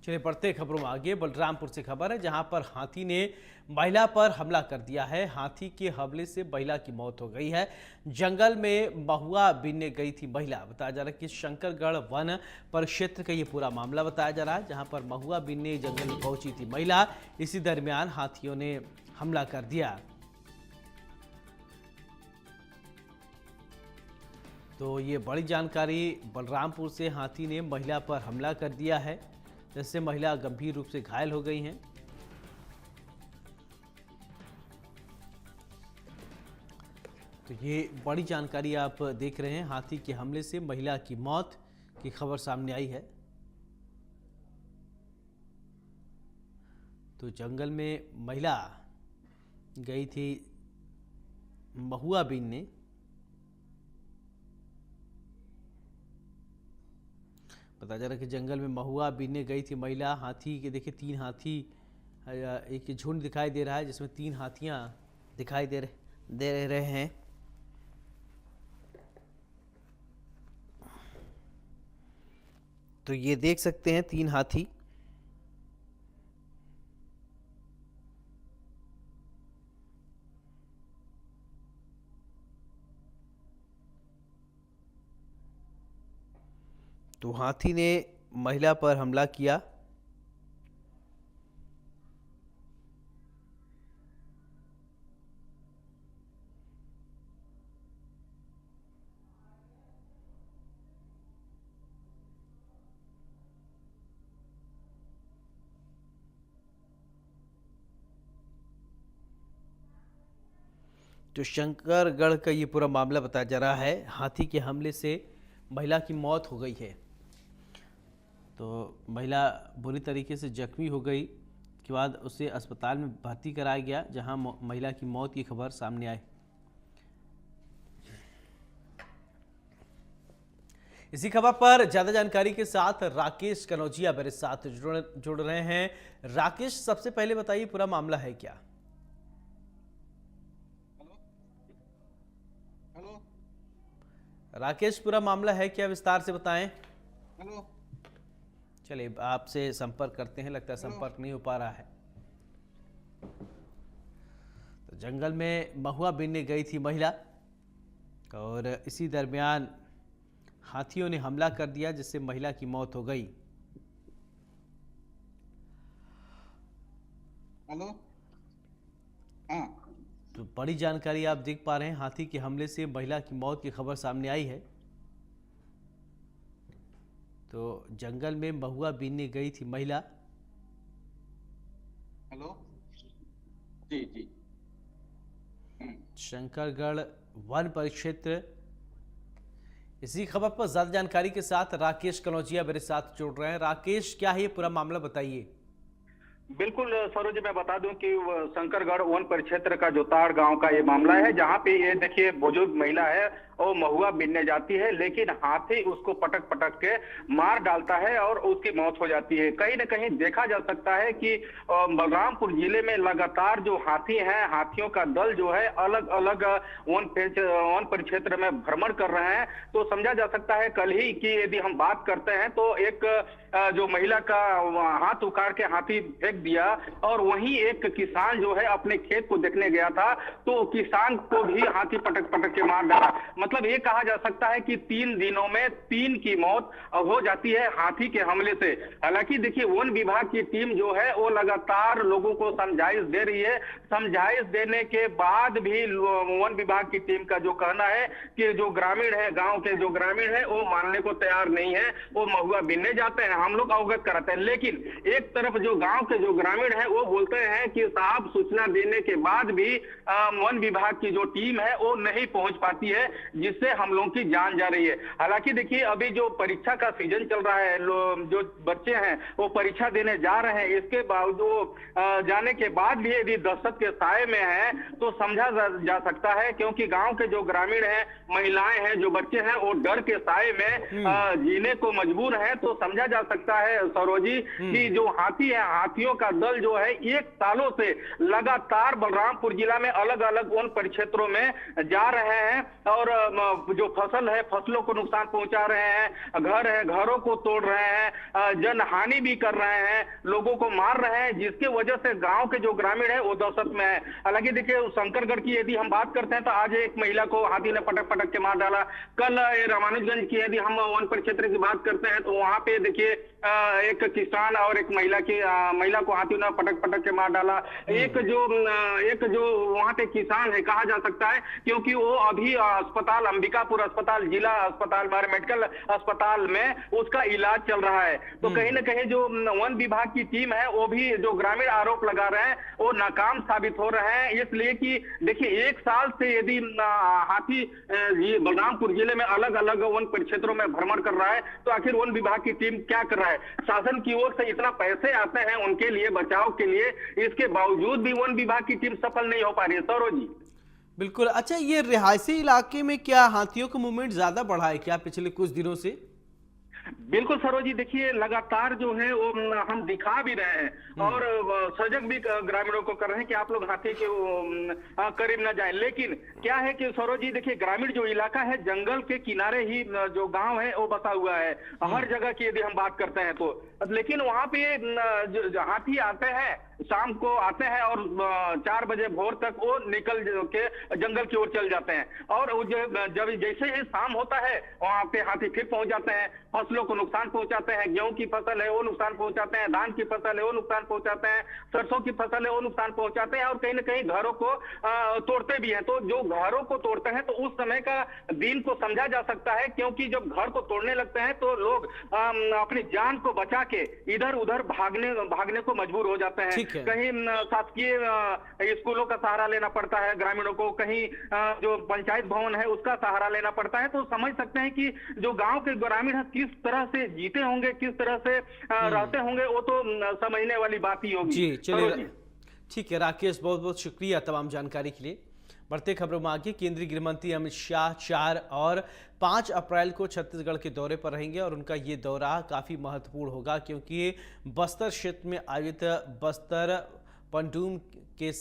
चलिए बढ़ते खबरों में आगे। बलरामपुर से खबर है जहां पर हाथी ने महिला पर हमला कर दिया है। हाथी के हमले से महिला की मौत हो गई है। जंगल में महुआ बीनने गई थी महिला। बताया जा रहा है कि शंकरगढ़ वन परिक्षेत्र का ये पूरा मामला बताया जा रहा है, जहां पर महुआ बीनने जंगल में पहुंची थी महिला। इसी दरमियान हाथियों ने हमला कर दिया। तो ये बड़ी जानकारी, बलरामपुर से हाथी ने महिला पर हमला कर दिया है, जिससे महिला गंभीर रूप से घायल हो गई हैं। तो ये बड़ी जानकारी आप देख रहे हैं। हाथी के हमले से महिला की मौत की खबर सामने आई है। तो जंगल में महिला गई थी महुआ बीनने। पता जा रहा है कि जंगल में महुआ बीनने गई थी महिला। हाथी के देखिए 3 हाथी, एक झुंड दिखाई दे रहा है जिसमें 3 हाथियां दिखाई दे रहे हैं। तो ये देख सकते हैं 3 हाथी। तो हाथी ने महिला पर हमला किया। तो शंकरगढ़ का ये पूरा मामला बताया जा रहा है। हाथी के हमले से महिला की मौत हो गई है। तो महिला बुरी तरीके से जख्मी हो गई के बाद उसे अस्पताल में भर्ती कराया गया, जहां महिला की मौत की खबर सामने आई। इसी खबर पर ज्यादा जानकारी के साथ राकेश कनौजिया मेरे साथ जुड़ रहे हैं। राकेश, सबसे पहले बताइए पूरा मामला है क्या? हेलो राकेश, पूरा मामला है क्या, विस्तार से बताएं। हेलो चलिए आपसे संपर्क करते हैं, लगता है संपर्क नहीं हो पा रहा है। तो जंगल में महुआ बीनने गई थी महिला और इसी दरमियान हाथियों ने हमला कर दिया, जिससे महिला की मौत हो गई। हेलो हाँ तो बड़ी जानकारी आप देख पा रहे हैं। हाथी के हमले से महिला की मौत की खबर सामने आई है। तो जंगल में महुआ बीनने गई थी महिला। हेलो जी जी शंकरगढ़ वन परिक्षेत्र। इसी खबर पर ज्यादा जानकारी के साथ राकेश कनौजिया मेरे साथ जुड़ रहे हैं। राकेश, क्या है ये पूरा मामला, बताइए। बिल्कुल सरोज, मैं बता दूं कि शंकरगढ़ वन परिक्षेत्र का जोताड़ गांव का ये मामला है, जहां पे ये देखिए बुजुर्ग महिला है और महुआ बीनने जाती है, लेकिन हाथी उसको पटक पटक के मार डालता है और उसकी मौत हो जाती है। कहीं न कहीं देखा जा सकता है कि बलरामपुर जिले में लगातार जो हाथी हैं, हाथियों का दल जो है अलग अलग वन परिक्षेत्र में भ्रमण कर रहे हैं। तो समझा जा सकता है कल ही की यदि हम बात करते हैं तो एक जो महिला का हाथ उखाड़ के हाथी फेंक दिया और वहीं एक किसान जो है अपने खेत को देखने गया था, तो किसान को भी हाथी पटक पटक के मार डाला। मतलब ये कहा जा सकता है कि 3 दिनों में 3 की मौत हो जाती है हाथी के हमले से। हालांकि देखिए वन विभाग की टीम जो है वो लगातार लोगों को समझाइश दे रही है। समझाइश देने के बाद भी वन विभाग की टीम का जो कहना है कि जो ग्रामीण है, गांव के जो ग्रामीण है वो मानने को तैयार नहीं है। वो महुआ बीनने जाते हैं, हम लोग अवगत कराते हैं, लेकिन एक तरफ जो गांव के जो ग्रामीण है वो बोलते हैं कि साहब सूचना देने के बाद भी वन विभाग की जो टीम है वो नहीं पहुंच पाती है, जिससे हम लोगों की जान जा रही है। हालांकि देखिए अभी जो परीक्षा का सीजन चल रहा है, जो बच्चे हैं वो परीक्षा देने जा रहे हैं, इसके बावजूद जाने के भी भी यदि दहशत के साए में है तो समझा जा सकता है, क्योंकि गांव के जो ग्रामीण हैं, महिलाएं हैं, जो बच्चे हैं वो डर के साए में जीने को मजबूर हैं। तो समझा जा सकता है सरोजी कि जो हाथी है, हाथियों का दल जो है 1 सालों से लगातार बलरामपुर जिला में अलग अलग वन परिक्षेत्रों में जा रहे हैं और जो फसल है, फसलों को नुकसान पहुंचा रहे हैं, घर है, घरों को तोड़ रहे हैं, जनहानि भी कर रहे हैं, लोगों को मार रहे हैं, जिसके वजह से गांव के जो ग्रामीण है वो दहशत में है। हालांकि देखिए शंकरगढ़ की यदि हम बात करते हैं तो आज एक महिला को हाथी ने पटक पटक के मार डाला। कल रामानुजगंज की यदि हम वन परिक्षेत्र की बात करते हैं तो वहां पे देखिए एक किसान और एक महिला को हाथी ने पटक पटक के मार डाला। एक जो वहां पे किसान है कहा जा सकता है, क्योंकि वो अभी अस्पताल, अंबिकापुर अस्पताल, जिला अस्पताल, मेडिकल अस्पताल में उसका इलाज चल रहा है। तो कहीं ना कहीं जो वन विभाग की टीम है वो भी जो ग्रामीण आरोप लगा रहे हैं वो नाकाम साबित हो रहे हैं, इसलिए कि देखिए 1 साल से यदि हाथी बलरामपुर जिले में अलग अलग वन परिक्षेत्रों में भ्रमण कर रहा है तो आखिर वन विभाग की टीम क्या कर रहा है? शासन की ओर से इतना पैसे आते हैं उनके लिए, बचाव के लिए, इसके बावजूद भी वन विभाग की टीम सफल नहीं हो पा रही है सौरव जी। बिल्कुल। अच्छा, ये रिहायशी इलाके में क्या हाथियों का मूवमेंट ज्यादा बढ़ा है क्या पिछले कुछ दिनों से? बिल्कुल सरोज जी, देखिए लगातार जो है वो हम दिखा भी रहे हैं और सजग भी ग्रामीणों को कर रहे हैं कि आप लोग हाथी के करीब न जाएं। लेकिन क्या है कि सरोज जी देखिए, ग्रामीण जो इलाका है जंगल के किनारे ही जो गांव है वो बसा हुआ है हर जगह की यदि हम बात करते हैं तो। लेकिन वहां पे जो हाथी आते हैं, शाम को आते हैं और 4 बजे भोर तक वो निकल के जंगल की ओर चल जाते हैं और जब जैसे ही शाम होता है वहां पे हाथी फिर पहुंच जाते हैं, फसलों को नुकसान पहुंचाते हैं, गेहूं की फसल है वो नुकसान पहुंचाते हैं, धान की फसल है वो नुकसान पहुंचाते हैं, सरसों की फसल है वो नुकसान पहुंचाते हैं और कहीं ना कहीं घरों को तोड़ते भी हैं। तो जो घरों को तोड़ते हैं तो उस समय का दिन को समझा जा सकता है, क्योंकि जब घर को तोड़ने लगते हैं तो लोग अपनी जान को बचा के इधर उधर भागने को मजबूर हो जाते हैं। कहीं शासकीय स्कूलों का सहारा लेना पड़ता है ग्रामीणों को, कहीं जो पंचायत भवन है उसका सहारा लेना पड़ता है। तो समझ सकते हैं कि जो गांव के ग्रामीण है किस तरह से जीते होंगे, किस तरह से रहते होंगे, वो तो समझने वाली बात ही होगी। जी चलिए, ठीक है राकेश, बहुत बहुत शुक्रिया तमाम जानकारी के लिए। बढ़ते खबरों में आगे, केंद्रीय गृह मंत्री अमित शाह 4 और 5 अप्रैल को छत्तीसगढ़ के दौरे पर रहेंगे और उनका ये दौरा काफ़ी महत्वपूर्ण होगा क्योंकि बस्तर क्षेत्र में आयोजित बस्तर पंडूम के